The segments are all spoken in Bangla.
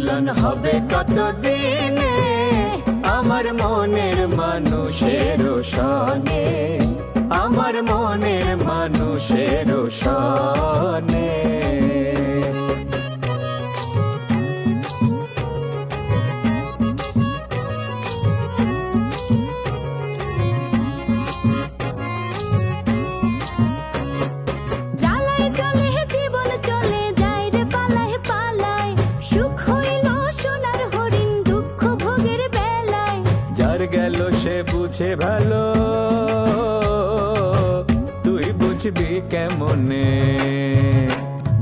মিলন হবে কতদিনে আমার মনের মানুষের সনে, আমার মনের মানুষের সনে। গেল সে বুঝে ভালো, তুই বুঝবি কেমনে।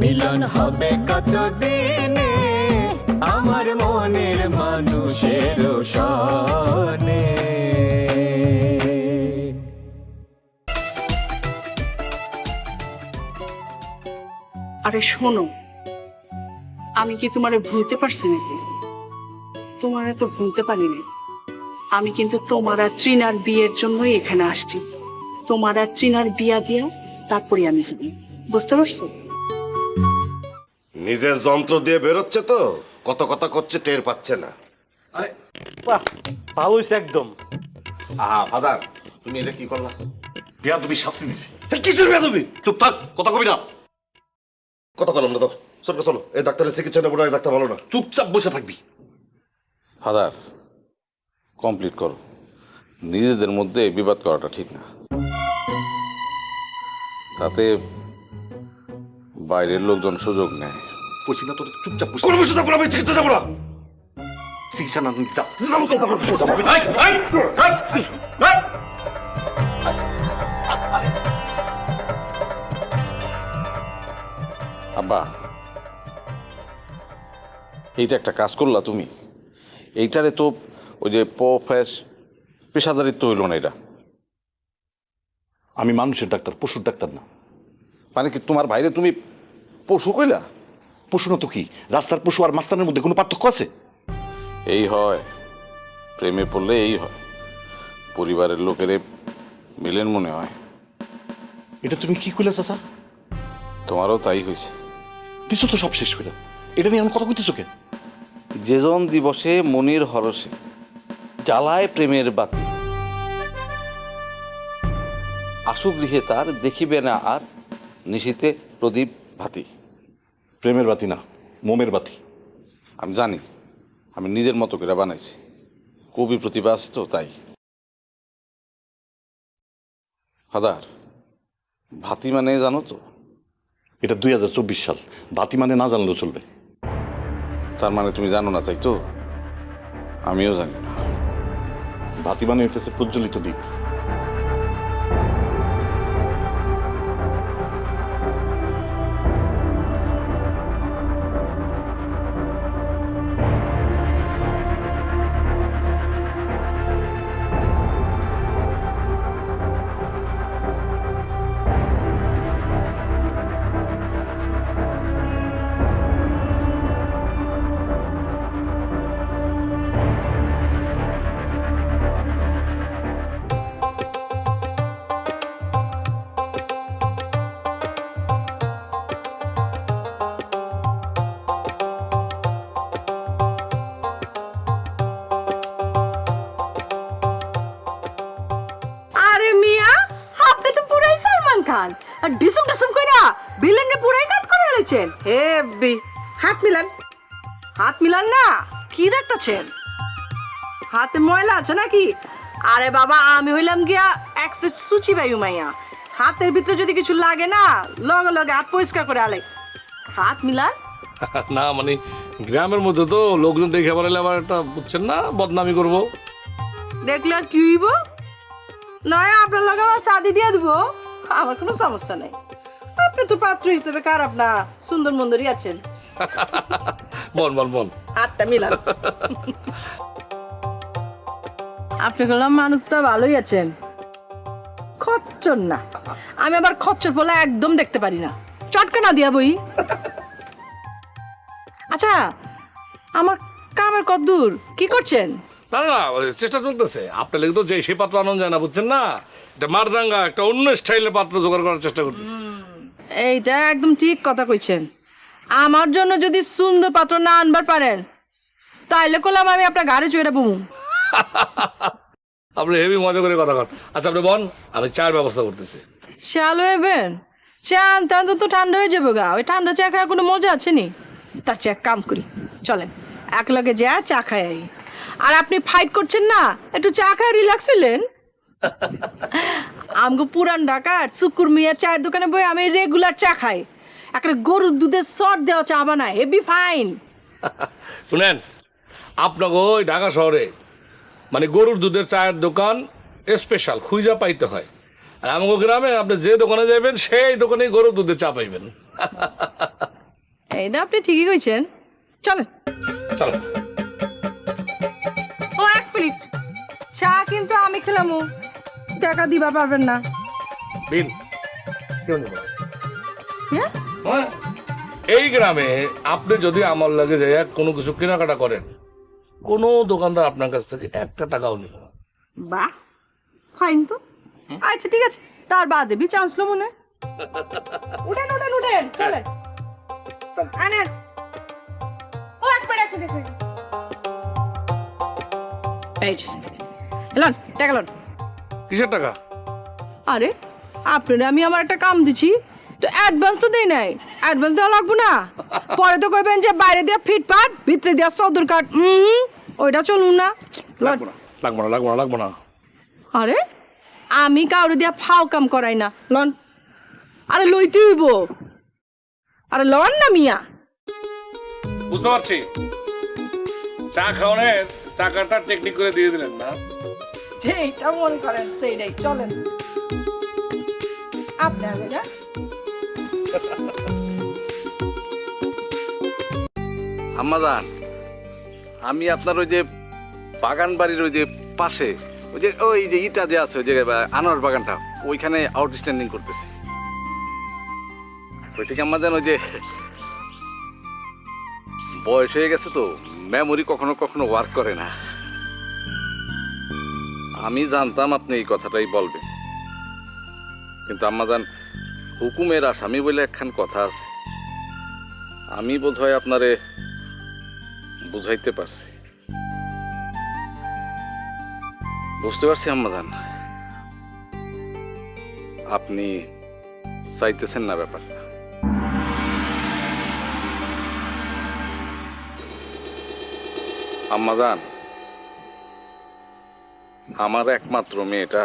মিলন হবে কতদিনে আমার মনের মানুষের সনে। আরে শোনো, আমি কি তোমারে ভুলতে পারছি নাকি? তোমারে তো ভুলতে পারিনি। আমি কিন্তু তোমার আর ট্রিনার বিয়ের জন্যই এখানে আসছি। তোমার আর ট্রিনার বিয়া দিয়া তারপরে আমি যাবি, বুঝতে পারছো? নিজের যন্ত্র দিয়ে বেরোচ্ছে তো, কত কথা করছে টের পাচ্ছে না। আরে বাহ, ভালো হইছে একদম। ফাদার, তুমি এটা কি করলা? বেয়াদবি শাস্তি দিছি। কিসের বেয়াদবি? চুপ থাক, কথা কবি না। কথা বললাম না তো, চলো চলো, এই ডাক্তারের চিকিৎসা নেবো না, এই ডাক্তার ভালো না। চুপচাপ বসে থাকবি। ফাদার, কমপ্লিট করো। নিজেদের মধ্যে বিবাদ করাটা ঠিক না, তাতে বাইরের লোকজন সুযোগ নেয়। বসি না তোর, চুপচাপ বসে। কোনো বসে থাকবো না, আমি চিকিৎসা নেবো না। চিকিৎসা না নিতে চাও? আব্বা, এইটা একটা কাজ করলা তুমি। এইটারে তো ওই যে পেশাদারিত্ব হইল না। এটা আমি মানুষের ডাক্তার, পশুর ডাক্তার না। মানে কি তোমার ভাইরে তুমি পশু কইলা? পশু না তো কি? রাস্তার পশু আর মাস্তানের মধ্যে কোনো পার্থক্য আছে? এই হয়, প্রেমে পড়লে এই হয়, পরিবারের লোকেরে মিলেন মনে হয়। এটা তুমি কি কইলা চাচা? তোমারও তাই হয়েছে। দিছো তো সব শেষ করে, এটা নিয়ে আমি কথা কইতেছো কে? যেজন দিবসে মনির হরসে জ্বালায় প্রেমের বাতি, আশু গৃহে তার দেখিবে না আর নিশীতে প্রদীপ ভাতি। প্রেমের বাতি না, মোমের বাতি। আমি জানি, আমি নিজের মতো করে বানাইছি, কবি প্রতিভা আছে তো তাই। ফাদার, ভাতি মানে জানো তো? এটা 2024 সাল, বাতি মানে না জানলেও চলবে। তার মানে তুমি জানো না, তাই তো? আমিও জানি না। বাতি মানে হইতেছে প্রজ্বলিত দ্বীপ। খান আর ডিসুম ডিসুম কইরা বিলেনে পুরাই কাট করে আইছেন। হেভি। হাত মিলান, হাত মিলান না। কি দেখতাছেন? হাতে ময়লা আছে নাকি? আরে বাবা, আমি হইলাম গিয়া এক্সেস সুচি বায়ু মাইয়া। হাতের ভিতরে যদি কিছু লাগে না, লগে লগে হাত পরিষ্কার করে আলে। হাত মিলান না। মানে গ্রামের মধ্যে তো লোকজন দেখে বলে আবার একটা বুঝছেন না, বদনামি করব। দেখলে আর কি হইব? নয় আপনার লগে আমার শাদি দিয়ে দিব, আমার কোনো সমস্যা নাই। আপনি তো পাত্র হিসেবে খারাপ না, সুন্দর মন্দরই আছেন। বল বল বল, হাতটা মিলান। আপনি বললাম মানুষটা ভালোই আছেন, খচ্চর না। আমি আবার খচ্চর বলে একদম দেখতে পারি না, চটকা না দিয়া বই। আচ্ছা, আমার কামের কদ্দূর? কি করছেন? না না, চেষ্টা চলতেছে। আপনার লেগে তো যে সে পাত্র আনন্দ যায় না, বুঝছেন না? এটা মারদাঙ্গা একটা অন্য স্টাইলের পাত্র জোগাড় করার চেষ্টা করতেছে। এইটা একদম ঠিক কথা কইছেন। আমার জন্য যদি সুন্দর পাত্র না আনবার পারেন, তাইলে করলাম আমি আপনার গাড়ি চড়ে বমু। আপনি হেভি মজা করে কথা কন। আচ্ছা আপনি বল, আমি চায়ের ব্যবস্থা করতেছি। চালু হইবেন? চা আনতে আনতে তো ঠান্ডা হয়ে যাবে গা। ওই ঠান্ডা চা খাওয়ার কোনো মজা আছে নি? তার চেয়ে এক কাম করি, চলেন এক লগে যা চা খাই আই। আর আপনি ফাইট করছেন না, একটু চা খায় রিল্যাক্স হইলেন। আমগো পুরান ঢাকার সুকুর মিয়া চায়ের দোকানে বই আমি রেগুলার চা খাই। একটা গরুর দুধের সর দেওয়া চা বানায়, হেভি ফাইন। শুনেন, আপনাকে ওই ঢাকা শহরে মানে গরুর দুধের চায়ের দোকান স্পেশাল খুঁজা পাইতে হয়। আর আমাকে গ্রামে আপনি যে দোকানে যাবেন সেই দোকানেই গরুর দুধের চা পাইবেন। এইটা আপনি ঠিকই কইছেন, চলেন। চলো। ও এক মিনিট, চা কিন্তু আমি খেলাম, টাকা দিবা পারবেন না। বিল কেউ নেবে না। হ্যাঁ? হ্যাঁ, এই গ্রামে আপনি যদি আমার লাগে যায় কোনো কিছু কেনাকাটা করেন, কোনো দোকানদার আপনার কাছ থেকে একটা টাকাও নেবে না। বাহ, ফাইন তো। আচ্ছা ঠিক আছে, তার বাদে বি চান্স লো মনে। উঠেন উঠেন উঠেন, চলেন আনেন। ও একবার একটু দেখুন। এই যে লন, টাকা লন। কিসের টাকা? আরে আপনারা আমি আমার একটা কাম দিছি, তো অ্যাডভান্স তো দেই নাই, অ্যাডভান্স দেওয়া লাগবো না? পরে তো কইবেন যে বাইরে দিয়া ফিটপাট, ভিতরে দিয়া সদর কাট। ওইটা চলুন না। লন। লাগবো না, লাগবো না, লাগবো না। আরে আমি কাউরে দিয়া ফাও কাম করাই না, লন। আরে লইতে হইব, আরে লন না মিয়া। বুঝতে পারছি, চা খাওয়ানোর টাকাটা টেকনিক করে দিয়ে দিলেন না। যেইটা মন করেন সেইটাই, চলেন আপনি আগে যা। আম্মাজান, আমি আপনার ওই যে বাগান বাড়ির ওই যে পাশে ওই যে ইটা যে আছে ওই যে আনারস বাগানটা, ওইখানে আউটস্ট্যান্ডিং করতেছি। হয়েছে কি আম্মাজান, ওই যে বয়স হয়ে গেছে তো মেমোরি কখনো কখনো ওয়ার্ক করে না। আমি জানতাম আপনি এই কথাটাই বলবেন, কিন্তু আম্মাজান হুকুমের আসামি বলে একখান কথা আছে, আমি বোধহয় আপনারে বুঝাইতে পারছি। বুঝতে পারছি আম্মাজান, আপনি চাইতেছেন না ব্যাপারটা। আম্মাজান, আমার একমাত্র মেয়েটা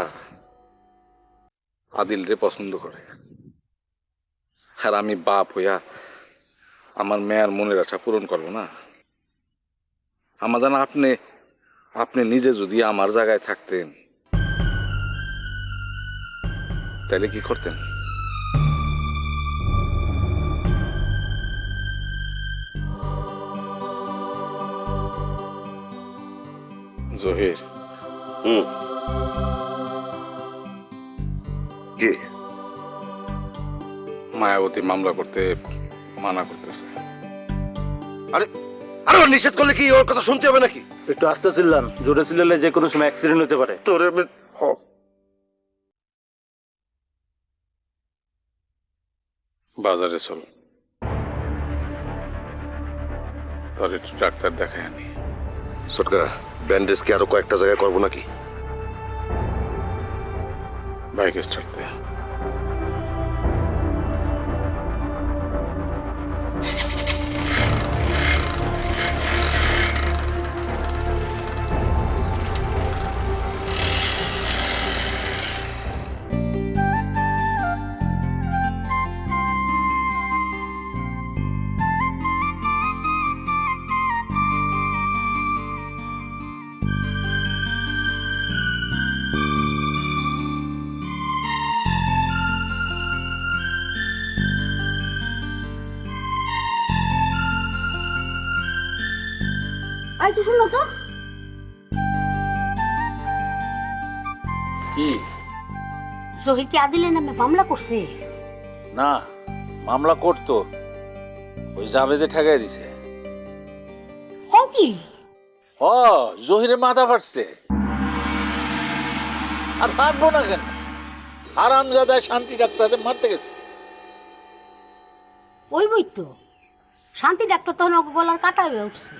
আদিলরে পছন্দ করে, আর আমি বাপ হইয়া আমার মেয়ের মনের আশা পূরণ করবো না? আম্মাজান, আপনি নিজে যদি আমার জায়গায় থাকতেন তাহলে কি করতেন? জহির, কি মায়াবতী মামলা করতে মানা করতেছে। আরে আরে ও নিষেধ করলে কি ওর কথা শুনতে হবে নাকি? একটু আস্তে চিল্লান, জোরে চিল্লালে যে কোনো সময় অ্যাক্সিডেন্ট হতে পারে। তোরে বাজারে চল, তোর একটু ডাক্তার দেখায় আনি। সটকা ব্যান্ডেজ কি আরো কয়েকটা জায়গায় করবো নাকি? Bike start they. আই তো শুনো তো, কি? জহির কি আদিলের নামে মামলা করছে? না, মামলা করতো, ওই জাবেদে ঠেকাই দিছে। হ কি? ও জহিরে মাথা ফাটছে। আর ফাটবো না কেন? আরামজাদায় শান্তি ডাক্তারে মারতে গেছে। ওই বই তো শান্তি ডাক্তার তখন ওকে গলার কাটা হয়ে উঠছে।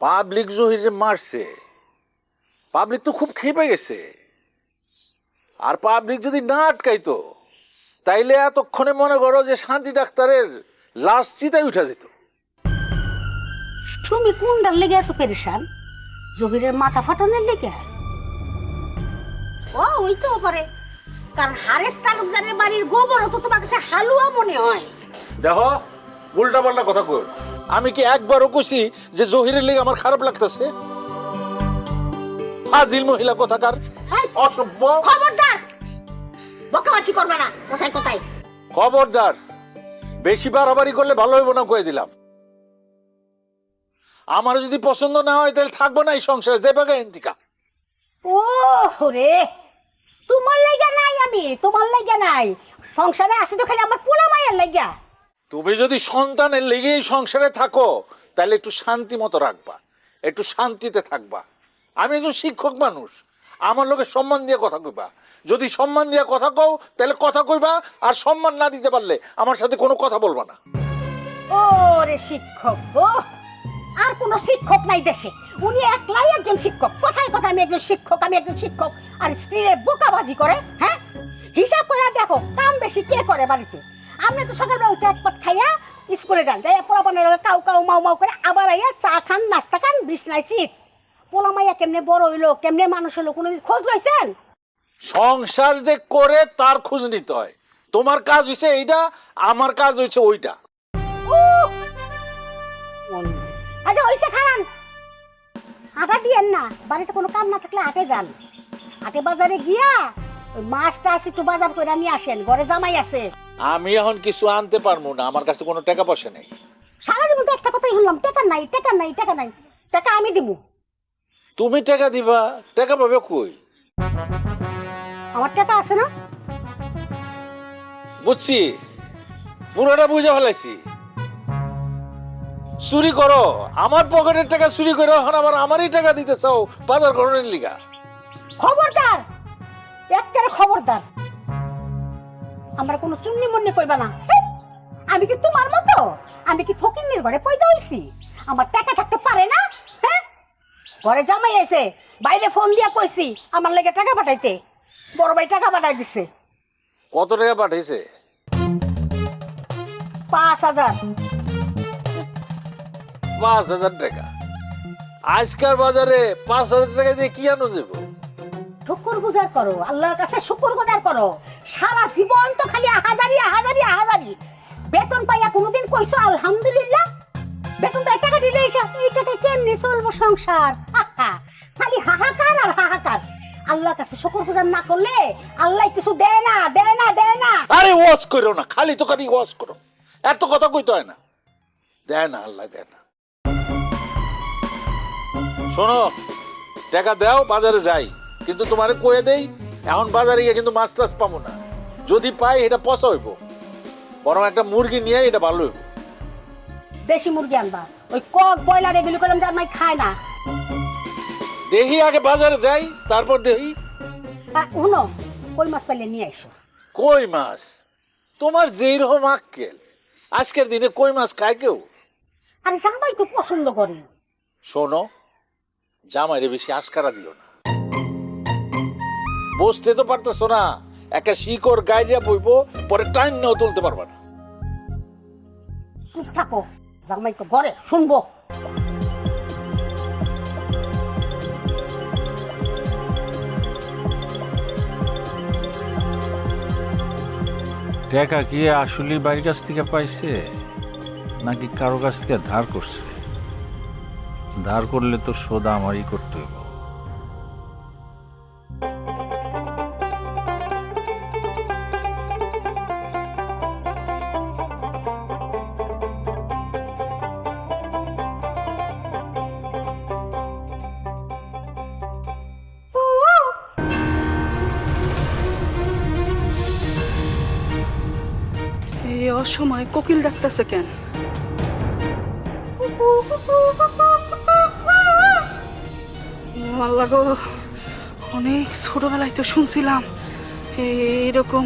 পাবলিক জহিরে মারছে, পাবলিক তো খুব খেপে গেছে। আর পাবলিক যদি না আটকাইতো তাইলে এতক্ষণে মনে করো যে শান্তি ডাক্তারের লাশ চিতায় উঠা যেত। তুমি কোনটার লেগে এত পেরেশান? জহিরের মাথা ফাটানোর লেগে? ও হইতেও পারে, কারণ হারেস তালুকদারের বাড়ির গোবরও তো তোমার কাছে হালুয়া মনে হয়। দেখো, উল্টা পাল্টা কথা কই। আমি কি একবারও কইছি যে জহিরের লেগে আমার খারাপ লাগতেছে? ফাজিল মহিলা কথাকার, অসভ্য। খবরদার, বকাবাজি করবে না কোথায় কোথায়। খবরদার, বেশি বাড়াবাড়ি করলে ভালো হইব না, কয়ে দিলাম। আমার যদি পছন্দ না হয় তাহলে থাকবো না এই সংসারে, যে বাগা এন্তিকা। ও রে, তোমার লাগা নাই, আমি তোমার লাগা নাই। সংসারে আছে তো খালি আমার পোলা মায়ের লাগা। তুমি যদি সন্তানের লেগে এই সংসারে থাকো তাহলে একটু শান্তি মতো রাখবা, একটু শান্তিতে থাকবা। আমি একজন শিক্ষক মানুষ, আমার লোকে সম্মান দিয়ে কথা কইবা। যদি সম্মান দিয়ে কথা কও তাহলে কথা কইবা, আর সম্মান না দিতে পারলে আমার সাথে কোনো কথা বলবা না। ও রে শিক্ষক গো, আর কোন শিক্ষক নাই দেশে, উনি একলাই একজন শিক্ষক। কথায় কথায় আমি একজন শিক্ষক, আমি একজন শিক্ষক, আর স্ত্রীরে বোকাবাজি করে। হ্যাঁ, হিসাব করে দেখো কাম বেশি কে করে বাড়িতে? আপনি তো সকালবেলা উঠে এক পাট খাইয়া স্কুলে যান, যাই পোলাপানের কাউ কাউ মাউ মাউ করে আবার আইয়া চা খান, নাস্তা খান, বিছনায় চিত। পোলা মাইয়া কেমনে বড় হইলো, কেমনে মানুষ হইলো, কোনোদিন খোঁজ লইছেন? সংসার যে করে তার খোঁজ নিতে হয়। তোমার কাজ হইছে এইটা, আমার কাজ হইছে ওইটা। আচ্ছা ওইসে খান, আটা দিয়েন না। বাড়িতে কোনো কাম না থাকলে হাটে যান, হাটে বাজারে গিয়া ওই মাছ টাছ একটু বাজার করে নিয়ে আসেন, ঘরে জামাই আছে। আমি এখন কিছু আনতে পারবো না, আমার কাছে কোনো টাকা পয়সা নেই। সারা জীবন তো একটা কথাই শুনলাম, টাকা নাই টাকা নাই টাকা নাই। টাকা আমি দিব। তুমি টাকা দিবা? টাকা পাবে কই? আমার টাকা আছে না? বুঝছি, পুরোটা বুঝে ফেলাইছি। চুরি করো, আমার পকেটের টাকা চুরি করে এখন আবার আমারই টাকা দিতে চাও বাজার করার লিগা। খবরদার, একেবারে খবরদার। আমরা কোনো চুন্নি মুন্নি কইবা না। আমি কি তোমার মতো? আমি কি ফকিন্নির ঘরে পয়দা হইছি? আমার টাকা থাকতে পারে না? হ্যাঁ, ঘরে জামাই আছে, বাইরে ফোন দিয়া কইছি আমার লেগে টাকা পাঠাইতে। বড় ভাই টাকা পাঠাই দিছে। কত টাকা পাঠাইছে? ৫,০০০। ৫,০০০ টাকা? আজকাল বাজারে ৫,০০০ টাকা দিয়ে কি আনো যাব? শুকর গুজার করো, আল্লাহর কাছে শুকর গুজার করো। সারা জীবন তো খালি আহাজারি আহাজারি আহাজারি। বেতন পাইয়া কোনোদিন কইছো আলহামদুলিল্লাহ? বেতন পাই টাকা দিলে এই টাকায় কেমনে চলবো সংসার? খালি হাহাকার আর হাহাকার। আল্লাহর কাছে শুকর গুজার না করলে আল্লাহ কিছু দেয় না, দেয় না, দেয় না। আরে ওয়াজ করো না, খালি তো খালি ওয়াজ করো, এত কথা কইতে হয় না। দেয় না, আল্লাহ দেয় না। শোনো, টাকা দাও, বাজারে যাই, কিন্তু তোমারে কয়ে দেই এখন বাজারে গিয়ে কিন্তু মাছ টাছ পাবো না। যদি পাই এটা পচা হইব, বরং একটা মুরগি নিয়ে এটা ভালো হইব। দেশি মুরগি আনবা, ওই কক ব্রয়লার এগুলি করলাম যার মাই খায় না। দেখি আগে বাজারে যাই, তারপর দেখি। শুনো, কই মাছ পাইলে নিয়ে আইসো। কই মাছ? তোমার যেই রকম আক্কেল, আজকের দিনে কই মাছ খায় কেউ? আরে জামাই তো পছন্দ করে। শোনো, জামাইরে বেশি আশকারা দিও না। বসতে তো পারতেছো না, একটা শিকড় গাইয়া বইবো, পরে টাইম নেও তুলতে পারবা না। চুপ থাকো, জামাই তো ঘরে শুনবো। টাকা কি আসলে বাড়ির কাছ থেকে পাইছে নাকি কারো কাছ থেকে ধার করছে? ধার করলে তো শোধ আমারই করতে হবে। এই অসময় কোকিল ডাকতেছে কেন? আল্লাহ গো, অনেক ছোটবেলায় তো শুনছিলাম এইরকম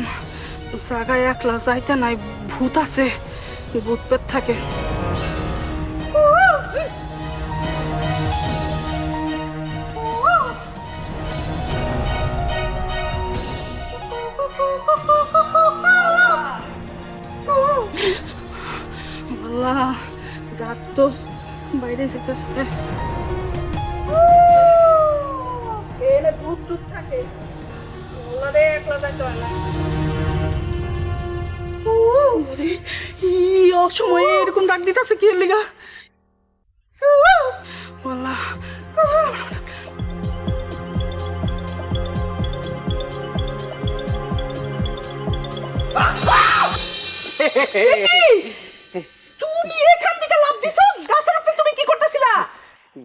জায়গায় একলা যাইতে নাই, ভূত আছে, ভূত পেট থাকে। বাইরে যেতেছে এলে ভূত টুত থাকে ওলারে একলা যাইতে হয় না অসময়ে এরকম ডাক দিতেছে কি লিগা বললা তুমি এখান থেকে লাফ দিছো গাছের উপরে তুমি কি করতেছিলা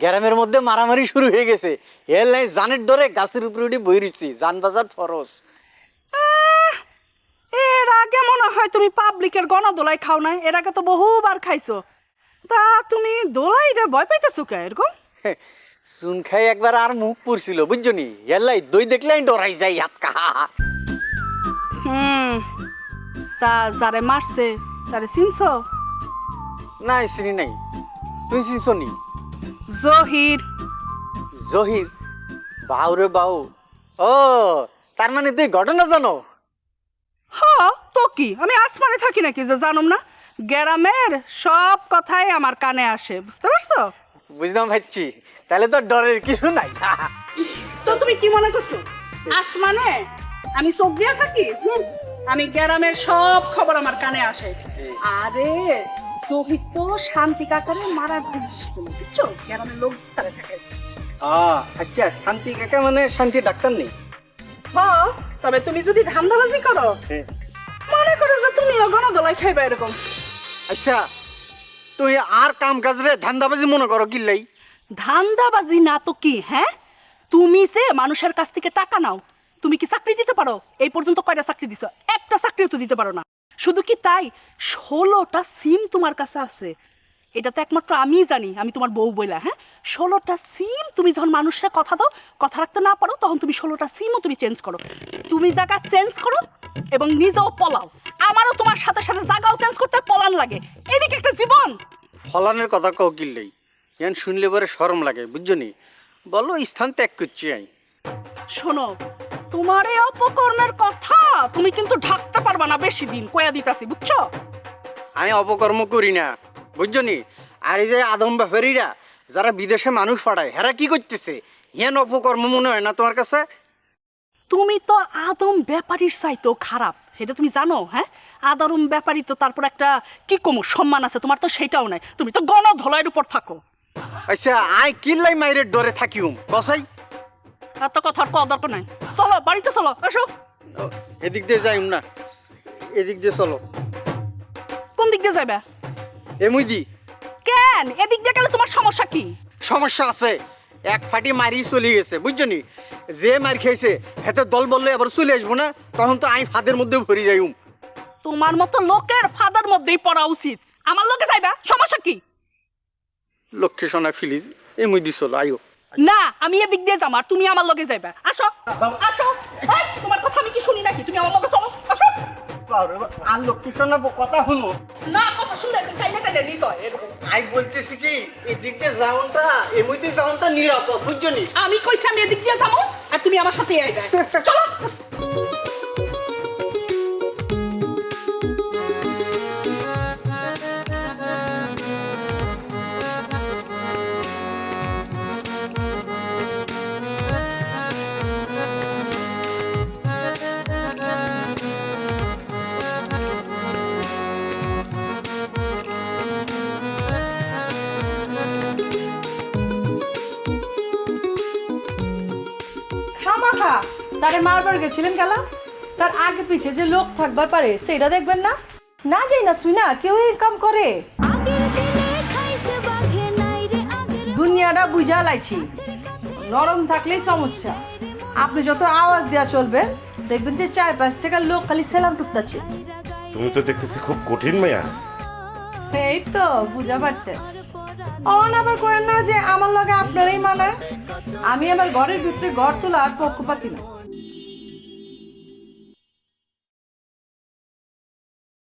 গ্রামের মধ্যে মারামারি শুরু হয়ে গেছে এর লাই জানের ডরে গাছের উপরে উঠে বই রইছি জান বাজার ফরস। এর আগে মনে হয় তুমি পাবলিকের গণদোলাই খাও না, এর আগে তো বহুবার খাইছো। তা তুমি দোলাই রে ভয় পাইতেছো কে এরকম? চুন খাই একবার আর মুখ পুরছিল বুঝছো নি, এর লাই দই দেখলে আমি ডরাই যাই হাত কাহা। তা যারে মারছে তারে চিনছো? নাই চিনি নাই, তুই চিনছ নি? জহির। জহির? বাউ রে বাউ, ও তার মানে তুই ঘটনা জানো? হ্যাঁ তো কি আমি আসমানে থাকি নাকি যে জানুম না? গ্রামের সব কথাই আমার কানে আসে, বুঝতে পারছো? বুঝলাম ভাবছি, তাহলে তো ডরের কিছু নাই। তো তুমি কি মনে করছো আসমানে আমি চোখ দিয়ে থাকি? আমি গ্রামের সব খবর আমার কানে আসে। আরে জহির তো শান্তি কাকারে মারার বুঝছো, গ্রামের লোক তারা থাকে। আচ্ছা, শান্তি কাকা মানে শান্তি ডাক্তার নেই? হ্যাঁ, তবে তুমি যদি ধান্দাবাজি করো মনে করো যে তুমি গণদোলাই খাইবা এরকম। আচ্ছা, তুই আর কাম কাজ রে ধান্দাবাজি মনে করো কিল্লাই? ধান্দাবাজি না তো কি? হ্যাঁ, তুমি যে মানুষের কাছ থেকে টাকা নাও, তুমি কি চাকরি দিতে পারো? এই পর্যন্ত কয়টা চাকরি দিছো? একটা চাকরিও তো দিতে পারো না। শুধু কি তাই, 16টা সিম তোমার কাছে আছে। এটা তো একমাত্র আমিই জানি, আমি তোমার বউ বইলা। হ্যাঁ, 16টা সিম তুমি যখন মানুষের কথা দাও, কথা রাখতে না পারো, তখন তুমি 16টা সিমও তুমি চেঞ্জ করো। তুমি জায়গা চেঞ্জ করো এবং নিজেও পলাও। আমারও তোমার সাথে সাথে জায়গাও চেঞ্জ করতে পলান লাগে। এদিকে একটা জীবন। ফলানের কথা কও কিল্লাই? ইয়ান শুনলে পরে শরম লাগে বুঝছো নি? বলো স্থান ত্যাগ করছি আমি। শোনো, তোমার এই অপকর্মের কথা তুমি কিন্তু ঢাকতে পারবা না বেশি দিন, কয়া দিতাছি, বুঝছো? আমি অপকর্ম করি না বুঝছো নি? আর এই যে আদম ব্যাপারীরা যারা বিদেশে মানুষ পাঠায়, হেরা কি করতেছে? ইয়ান অপকর্ম মনে হয় না তোমার কাছে? তুমি তো আদম ব্যাপারীর চাইতেও খারাপ, সেটা তুমি জানো? হ্যাঁ, আদম ব্যাপারী তো তারপর একটা কি কম সম্মান আছে, তোমার তো সেটাও নাই। তুমি তো গণধোলাইয়ের উপর থাকো। আচ্ছা, আই কিল্লাই মাইরের ডরে থাকিউম কসাই? এত কথার কওয়া দরকার নাই। চলো বাড়িতে চলো, আসো। এদিক দিয়ে যাইম না, এদিক দিয়ে চলো। কোন দিক দিয়ে যাবে? এমুই দি। কেন এদিক দিয়ে গেলে তোমার সমস্যা কি? সমস্যা আছে, এক ফাটি মারি চলে গেছে বুঝছো নি? যে মার খেয়েছে হেতে দল বললে আবার চলে আসবো না, তখন তো আমি ফাঁদের মধ্যে ভরি যাইম। তোমার মতো লোকের ফাদার মধ্যেই পড়া উচিত। আমার লোকে যাইবা, সমস্যা কি? লক্ষ্মী সোনা ফিলিজ এমুই দি চলো আইও। না, আমি এদিক দিয়ে যাবো আর তুমি আমার লগে যাইবা। আসো আসো। এই, তোমার কথা আমি কি শুনি নাকি? তুমি আমার লগে চলো, আসো। আর লক্ষ্মী সোনা কথা শুনো না, কথা শুনে কাইলে কাইলে নিত এরকম। আই বলতেছি কি, এদিক দিয়ে যাওনটা এমুই দিয়ে যাওনটা নিরাপদ বুঝছো নি? আমি কইছি আমি এদিক দিয়ে যাবো আর তুমি আমার সাথে আইবা। চলো। খামাখা তারে মারবার গেছিলেন গেলা, তার আগে পিছে যে লোক থাকবার পারে সেটা দেখবেন না? না যাই না শুই না কেউ ইনকাম করে। দুনিয়াটা বুঝা লাইছি, নরম থাকলেই সমস্যা। আপনি যত আওয়াজ দেওয়া চলবে, দেখবেন যে 4-5 থেকে লোক খালি সেলাম টুকতাছে। তুমি তো দেখতেছি খুব কঠিন মেয়া। এই তো বুঝা পারছে। অন আবার করেন না যে আমার লগে আপনারই মানায়। আমি আমার ঘরের ভিতরে ঘর তোলার পক্ষপাতি না।